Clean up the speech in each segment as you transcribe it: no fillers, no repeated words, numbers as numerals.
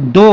2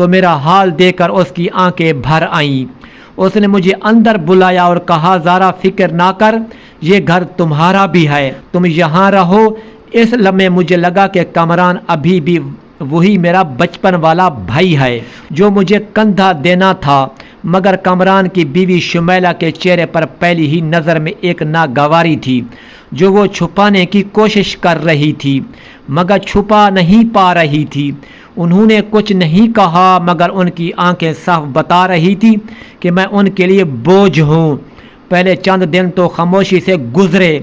تو میرا حال دیکھ کر اس کی آنکھیں بھر آئیں۔ اس نے مجھے اندر بلایا اور کہا زارا فکر نہ کر، یہ گھر تمہارا بھی ہے، تم یہاں رہو۔ اس لمحے مجھے لگا کہ کامران ابھی بھی وہی میرا بچپن والا بھائی ہے جو مجھے کندھا دینا تھا، مگر کامران کی بیوی شمیلہ کے چہرے پر پہلی ہی نظر میں ایک ناگواری تھی جو وہ چھپانے کی کوشش کر رہی تھی مگر چھپا نہیں پا رہی تھی۔ انہوں نے کچھ نہیں کہا مگر ان کی آنکھیں صاف بتا رہی تھی کہ میں ان کے لیے بوجھ ہوں۔ پہلے چند دن تو خاموشی سے گزرے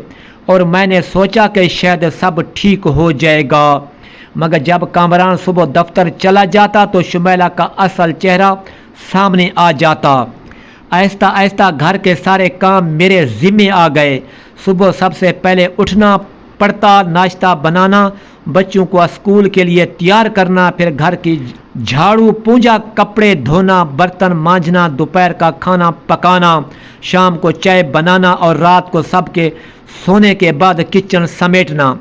اور میں نے سوچا کہ شاید سب ٹھیک ہو جائے گا، مگر جب کامران صبح دفتر چلا جاتا تو شمیلہ کا اصل چہرہ سامنے آ جاتا۔ آہستہ آہستہ گھر کے سارے کام میرے ذمے آ گئے۔ صبح سب سے پہلے اٹھنا پڑتا، ناشتہ بنانا، بچوں کو اسکول کے لیے تیار کرنا، پھر گھر کی جھاڑو پونجا، کپڑے دھونا، برتن مانجنا، دوپہر کا کھانا پکانا، شام کو چائے بنانا اور رات کو سب کے سونے کے بعد کچن سمیٹنا۔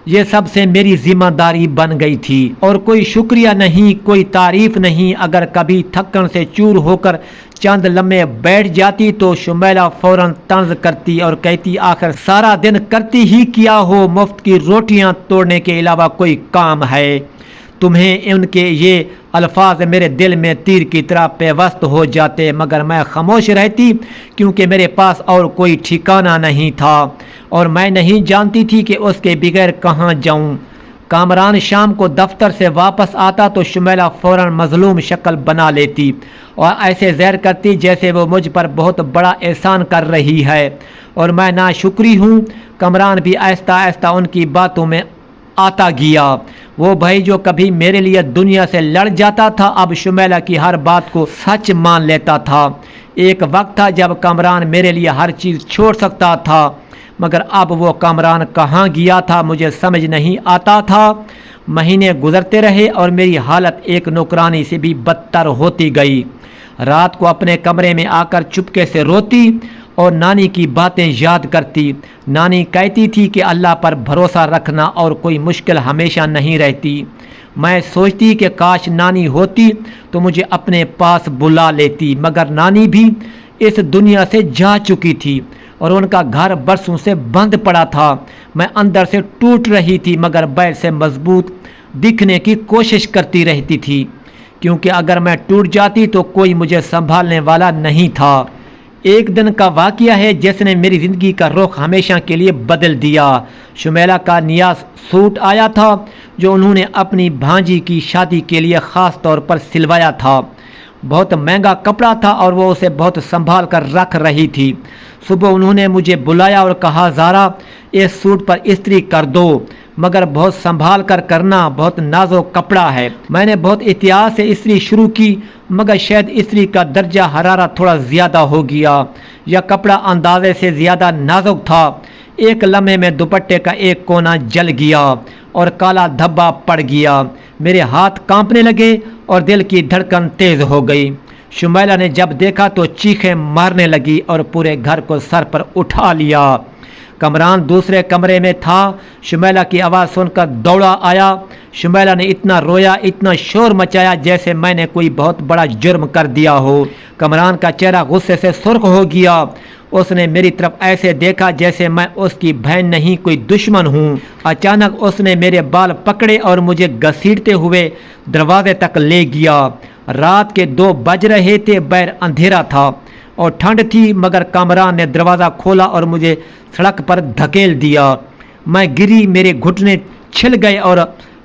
یہ سب سے میری ذمہ داری بن گئی تھی اور کوئی شکریہ نہیں، کوئی تعریف نہیں۔ اگر کبھی تھکن سے چور ہو کر چند لمحے بیٹھ جاتی تو شمیلہ فوراً طنز کرتی اور کہتی آخر سارا دن کرتی ہی کیا ہو، مفت کی روٹیاں توڑنے کے علاوہ کوئی کام ہے تمہیں؟ ان کے یہ الفاظ میرے دل میں تیر کی طرح پیوست ہو جاتے، مگر میں خاموش رہتی کیونکہ میرے پاس اور کوئی ٹھکانہ نہیں تھا اور میں نہیں جانتی تھی کہ اس کے بغیر کہاں جاؤں۔ کامران شام کو دفتر سے واپس آتا تو شمیلہ فوراً مظلوم شکل بنا لیتی اور ایسے ظاہر کرتی جیسے وہ مجھ پر بہت بڑا احسان کر رہی ہے اور میں ناشکری ہوں۔ کامران بھی آہستہ آہستہ ان کی باتوں میں آتا گیا۔ وہ بھائی جو کبھی میرے لیے دنیا سے لڑ جاتا تھا اب شمیلہ کی ہر بات کو سچ مان لیتا تھا۔ ایک وقت تھا جب کامران میرے لیے ہر چیز چھوڑ سکتا تھا، مگر اب وہ کامران کہاں گیا تھا مجھے سمجھ نہیں آتا تھا۔ مہینے گزرتے رہے اور میری حالت ایک نوکرانی سے بھی بدتر ہوتی گئی۔ رات کو اپنے کمرے میں آ کر چپکے سے روتی اور نانی کی باتیں یاد کرتی۔ نانی کہتی تھی کہ اللہ پر بھروسہ رکھنا اور کوئی مشکل ہمیشہ نہیں رہتی۔ میں سوچتی کہ کاش نانی ہوتی تو مجھے اپنے پاس بلا لیتی، مگر نانی بھی اس دنیا سے جا چکی تھی اور ان کا گھر برسوں سے بند پڑا تھا۔ میں اندر سے ٹوٹ رہی تھی مگر باہر سے مضبوط دکھنے کی کوشش کرتی رہتی تھی کیونکہ اگر میں ٹوٹ جاتی تو کوئی مجھے سنبھالنے والا نہیں تھا۔ ایک دن کا واقعہ ہے جس نے میری زندگی کا رخ ہمیشہ کے لیے بدل دیا۔ شمیلہ کا نیا سوٹ آیا تھا جو انہوں نے اپنی بھانجی کی شادی کے لیے خاص طور پر سلوایا تھا۔ بہت مہنگا کپڑا تھا اور وہ اسے بہت سنبھال کر رکھ رہی تھی۔ صبح انہوں نے مجھے بلایا اور کہا زارا اس سوٹ پر استری کر دو مگر بہت سنبھال کر کرنا، بہت نازک کپڑا ہے۔ میں نے بہت احتیاط سے استری شروع کی مگر شاید استری کا درجہ حرارت تھوڑا زیادہ ہو گیا یا کپڑا اندازے سے زیادہ نازک تھا۔ ایک لمحے میں دوپٹے کا ایک کونا جل گیا اور کالا دھبا پڑ گیا۔ میرے ہاتھ کانپنے لگے اور دل کی دھڑکن تیز ہو گئی۔ شمیلہ نے جب دیکھا تو چیخیں مارنے لگی اور پورے گھر کو سر پر اٹھا لیا۔ کامران دوسرے کمرے میں تھا۔ شمیلہ کی آواز سن کر دوڑا آیا۔ شمیلہ نے اتنا رویا، اتنا شور مچایا جیسے میں نے کوئی بہت بڑا جرم کر دیا ہو۔ کامران کا چہرہ غصے سے سرخ ہو گیا۔ اس نے میری طرف ایسے دیکھا جیسے میں اس کی بہن نہیں کوئی دشمن ہوں۔ اچانک اس نے میرے بال پکڑے اور مجھے گھسیٹتے ہوئے دروازے تک لے گیا۔ رات کے 2 بج رہے تھے، باہر اندھیرا تھا اور ٹھنڈ تھی مگر کامران نے دروازہ کھولا اور مجھے سڑک پر دھکیل دیا۔ میں گری، میرے گھٹنے چھل گئے اور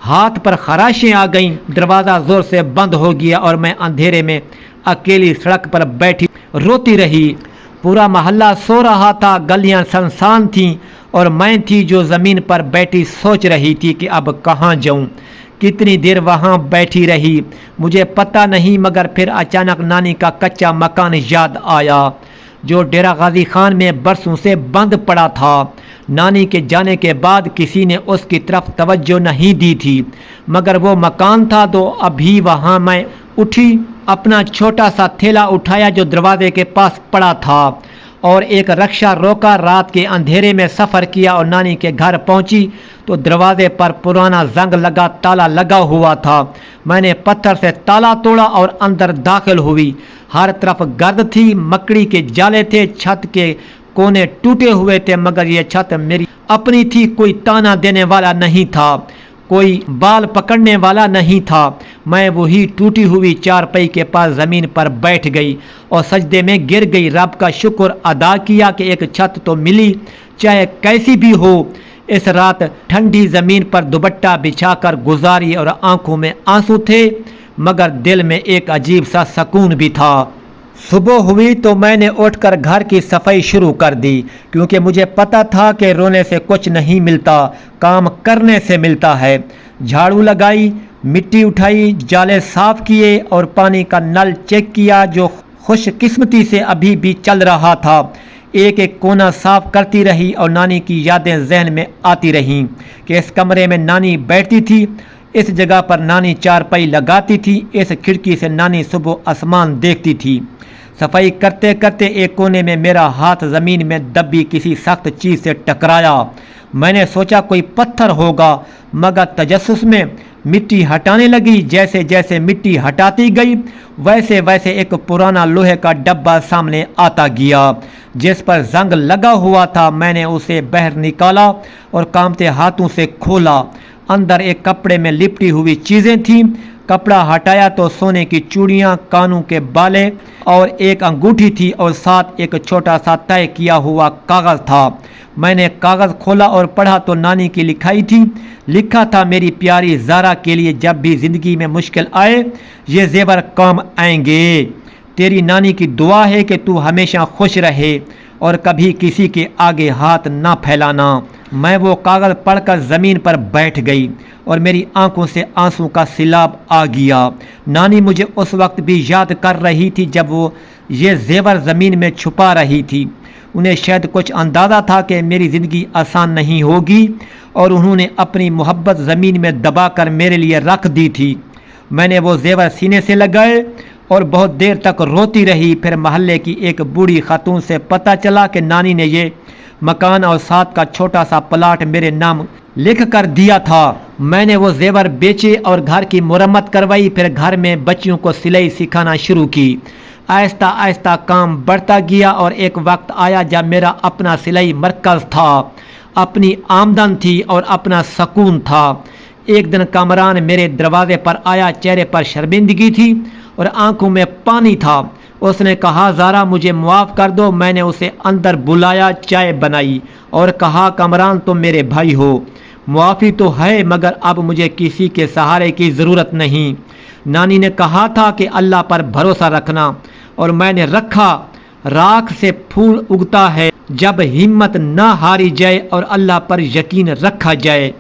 ہاتھ پر خراشیں آ گئیں۔ دروازہ زور سے بند ہو گیا اور میں اندھیرے میں اکیلی سڑک پر بیٹھی روتی رہی۔ پورا محلہ سو رہا تھا، گلیاں سنسان تھیں اور میں تھی جو زمین پر بیٹھی سوچ رہی تھی کہ اب کہاں جاؤں۔ کتنی دیر وہاں بیٹھی رہی مجھے پتہ نہیں مگر پھر اچانک نانی کا کچا مکان یاد آیا جو ڈیرہ غازی خان میں برسوں سے بند پڑا تھا۔ نانی کے جانے کے بعد کسی نے اس کی طرف توجہ نہیں دی تھی مگر وہ مکان تھا تو ابھی وہاں میں اٹھی، اپنا چھوٹا سا تھیلا اٹھایا جو دروازے کے پاس پڑا تھا اور ایک رکشہ روکا، رات کے اندھیرے میں سفر کیا اور نانی کے گھر پہنچی تو دروازے پر پرانا زنگ لگا تالا لگا ہوا تھا۔ میں نے پتھر سے تالا توڑا اور اندر داخل ہوئی۔ ہر طرف گرد تھی، مکڑی کے جالے تھے، چھت کے کونے ٹوٹے ہوئے تھے، مگر یہ چھت میری اپنی تھی، کوئی تانا دینے والا نہیں تھا، کوئی بال پکڑنے والا نہیں تھا۔ میں وہی ٹوٹی ہوئی چارپائی کے پاس زمین پر بیٹھ گئی اور سجدے میں گر گئی، رب کا شکر ادا کیا کہ ایک چھت تو ملی، چاہے کیسی بھی ہو۔ اس رات ٹھنڈی زمین پر دوپٹہ بچھا کر گزاری اور آنکھوں میں آنسو تھے، مگر دل میں ایک عجیب سا سکون بھی تھا۔ صبح ہوئی تو میں نے اٹھ کر گھر کی صفائی شروع کر دی، کیونکہ مجھے پتا تھا کہ رونے سے کچھ نہیں ملتا، کام کرنے سے ملتا ہے۔ جھاڑو لگائی، مٹی اٹھائی، جالے صاف کیے اور پانی کا نل چیک کیا جو خوش قسمتی سے ابھی بھی چل رہا تھا۔ ایک ایک کونا صاف کرتی رہی اور نانی کی یادیں ذہن میں آتی رہیں کہ اس کمرے میں نانی بیٹھتی تھی، اس جگہ پر نانی چارپائی لگاتی تھی، اس کھڑکی سے نانی صبح آسمان دیکھتی تھی۔ صفائی کرتے کرتے ایک کونے میں میرا ہاتھ زمین میں دبی کسی سخت چیز سے ٹکرایا۔ میں نے سوچا کوئی پتھر ہوگا، مگر تجسس میں مٹی ہٹانے لگی۔ جیسے جیسے مٹی ہٹاتی گئی ویسے ویسے ایک پرانا لوہے کا ڈبہ سامنے آتا گیا جس پر زنگ لگا ہوا تھا۔ میں نے اسے باہر نکالا اور کانپتے ہاتھوں سے کھولا۔ اندر ایک کپڑے میں لپٹی ہوئی چیزیں تھیں۔ کپڑا ہٹایا تو سونے کی چوڑیاں، کانوں کے بالے اور ایک انگوٹھی تھی اور ساتھ ایک چھوٹا سا طے کیا ہوا کاغذ تھا۔ میں نے کاغذ کھولا اور پڑھا تو نانی کی لکھائی تھی۔ لکھا تھا، میری پیاری زارا کے لیے جب بھی زندگی میں مشکل آئے یہ زیور کام آئیں گے۔ تیری نانی کی دعا ہے کہ تو ہمیشہ خوش رہے اور کبھی کسی کے آگے ہاتھ نہ پھیلانا۔ میں وہ کاغذ پڑھ کر زمین پر بیٹھ گئی اور میری آنکھوں سے آنسوں کا سیلاب آ گیا۔ نانی مجھے اس وقت بھی یاد کر رہی تھی جب وہ یہ زیور زمین میں چھپا رہی تھی۔ انہیں شاید کچھ اندازہ تھا کہ میری زندگی آسان نہیں ہوگی اور انہوں نے اپنی محبت زمین میں دبا کر میرے لیے رکھ دی تھی۔ میں نے وہ زیور سینے سے لگائے اور بہت دیر تک روتی رہی۔ پھر محلے کی ایک بوڑھی خاتون سے پتہ چلا کہ نانی نے یہ مکان اور ساتھ کا چھوٹا سا پلاٹ میرے نام لکھ کر دیا تھا۔ میں نے وہ زیور بیچے اور گھر کی مرمت کروائی، پھر گھر میں بچیوں کو سلائی سکھانا شروع کی۔ آہستہ آہستہ کام بڑھتا گیا اور ایک وقت آیا جب میرا اپنا سلائی مرکز تھا، اپنی آمدن تھی اور اپنا سکون تھا۔ ایک دن کامران میرے دروازے پر آیا، چہرے پر شرمندگی تھی اور آنکھوں میں پانی تھا۔ اس نے کہا، زارا مجھے معاف کر دو۔ میں نے اسے اندر بلایا، چائے بنائی اور کہا، کامران تم میرے بھائی ہو، معافی تو ہے مگر اب مجھے کسی کے سہارے کی ضرورت نہیں۔ نانی نے کہا تھا کہ اللہ پر بھروسہ رکھنا اور میں نے رکھا۔ راکھ سے پھول اگتا ہے جب ہمت نہ ہاری جائے اور اللہ پر یقین رکھا جائے۔